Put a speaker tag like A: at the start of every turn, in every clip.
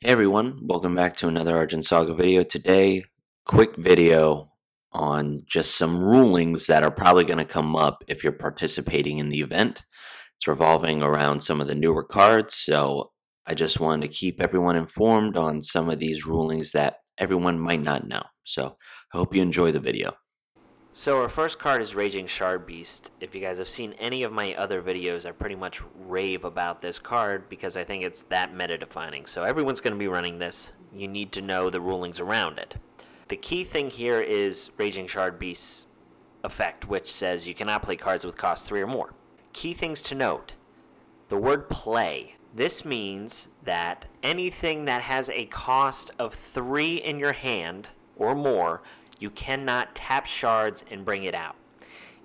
A: Hey everyone, welcome back to another Argent Saga video. Today, quick video on just some rulings that are probably going to come up if you're participating in the event. It's revolving around some of the newer cards, so I just wanted to keep everyone informed on some of these rulings that everyone might not know. So I hope you enjoy the video.
B: So our first card is Raging Shard Beast. If you guys have seen any of my other videos, I pretty much rave about this card because I think it's that meta-defining. So everyone's going to be running this. You need to know the rulings around it. The key thing here is Raging Shard Beast's effect, which says you cannot play cards with cost 3 or more. Key things to note. The word play. This means that anything that has a cost of 3 in your hand or more, you cannot tap shards and bring it out.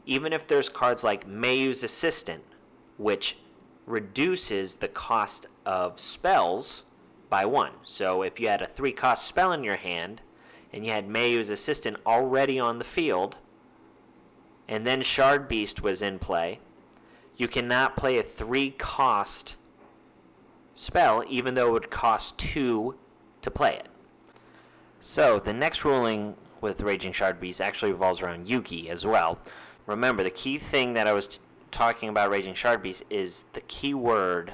B: Even if there's cards like Mayu's Assistant, which reduces the cost of spells by 1. So if you had a 3-cost spell in your hand, and you had Mayu's Assistant already on the field, and then Shard Beast was in play, you cannot play a 3-cost spell, even though it would cost 2 to play it. So the next ruling with Raging Shard Beast actually revolves around Yuki as well. Remember, the key thing that I was talking about Raging Shard Beast is the key word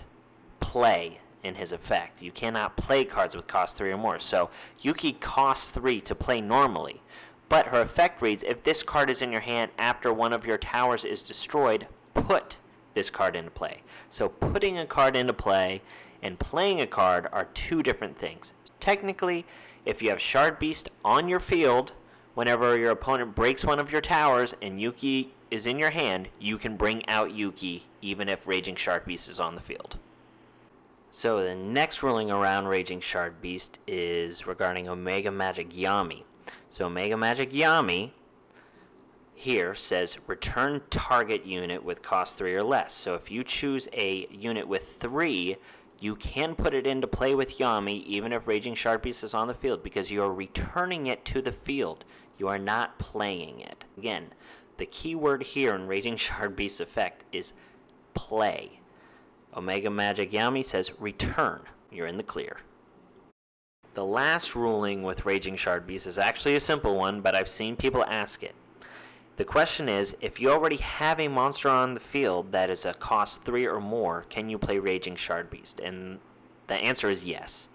B: play in his effect. You cannot play cards with cost 3 or more. So Yuki costs 3 to play normally, but her effect reads, if this card is in your hand after one of your towers is destroyed, put this card into play. So putting a card into play and playing a card are two different things. Technically, if you have Shard Beast on your field, whenever your opponent breaks one of your towers and Yuki is in your hand, you can bring out Yuki even if Raging Shard Beast is on the field. So the next ruling around Raging Shard Beast is regarding Omega Magic Yami. So Omega Magic Yami here says return target unit with cost 3 or less. So if you choose a unit with 3, you can put it into play with Yami even if Raging Shard Beast is on the field because you are returning it to the field. You are not playing it. Again, the key word here in Raging Shard Beast's effect is play. Omega Magic Yami says return. You're in the clear. The last ruling with Raging Shard Beast is actually a simple one, but I've seen people ask it. The question is, if you already have a monster on the field that is a cost 3 or more, can you play Raging Shard Beast? And the answer is yes.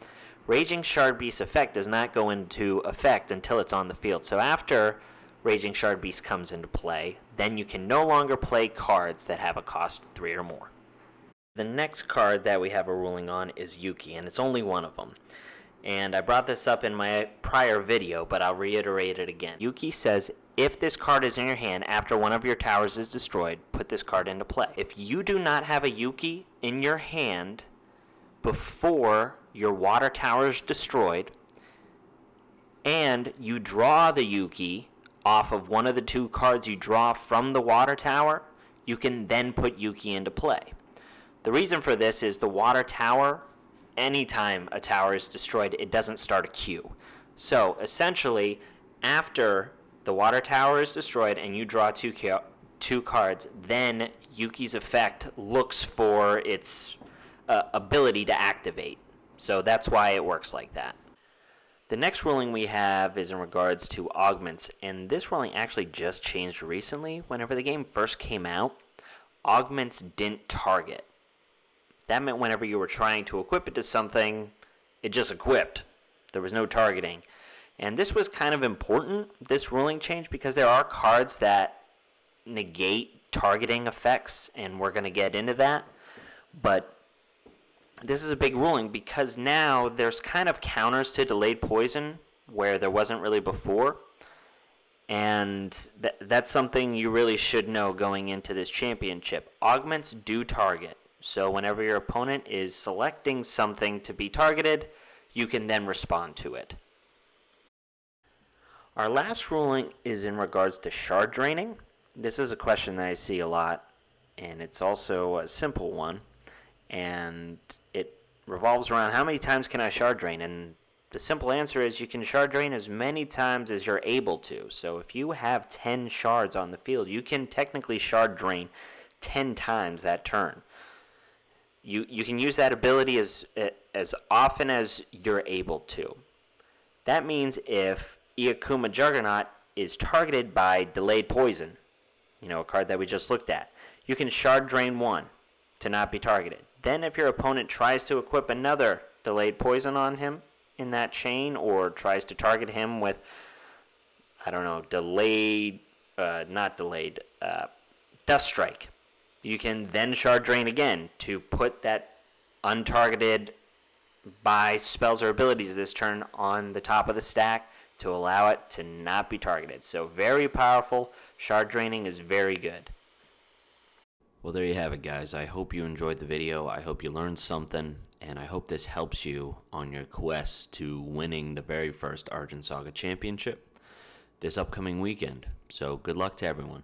B: Raging Shard Beast's effect does not go into effect until it's on the field. So after Raging Shard Beast comes into play, then you can no longer play cards that have a cost 3 or more. The next card that we have a ruling on is Yuki, and it's only one of them. And I brought this up in my prior video, but I'll reiterate it again. Yuki says, if this card is in your hand after one of your towers is destroyed, put this card into play. If you do not have a Yuki in your hand before your water tower is destroyed, and you draw the Yuki off of one of the 2 cards you draw from the water tower, you can then put Yuki into play. The reason for this is the water tower, anytime a tower is destroyed, it doesn't start a queue. So essentially, after the water tower is destroyed and you draw 2 cards, then Yuki's effect looks for its ability to activate. So that's why it works like that. The next ruling we have is in regards to augments, and this ruling actually just changed recently. Whenever the game first came out, augments didn't target. That meant whenever you were trying to equip it to something, it just equipped. There was no targeting. And this was kind of important, this ruling change, because there are cards that negate targeting effects, and we're going to get into that. But this is a big ruling because now there's kind of counters to delayed poison where there wasn't really before. And that's something you really should know going into this championship. Augments do target. So whenever your opponent is selecting something to be targeted, you can then respond to it. Our last ruling is in regards to shard draining. This is a question that I see a lot, and it's also a simple one. And it revolves around how many times can I shard drain? And the simple answer is you can shard drain as many times as you're able to. So if you have 10 shards on the field, you can technically shard drain 10 times that turn. You can use that ability as often as you're able to. That means if Iakuma Juggernaut is targeted by Delayed Poison, a card that we just looked at, you can Shard Drain 1 to not be targeted. Then if your opponent tries to equip another Delayed Poison on him in that chain, or tries to target him with, I don't know, Dust Strike, you can then Shard Drain again to put that untargeted by spells or abilities this turn on the top of the stack to allow it to not be targeted. So very powerful. Shard Draining is very good.
A: Well, there you have it, guys. I hope you enjoyed the video. I hope you learned something, and I hope this helps you on your quest to winning the very first Argent Saga Championship this upcoming weekend. So good luck to everyone.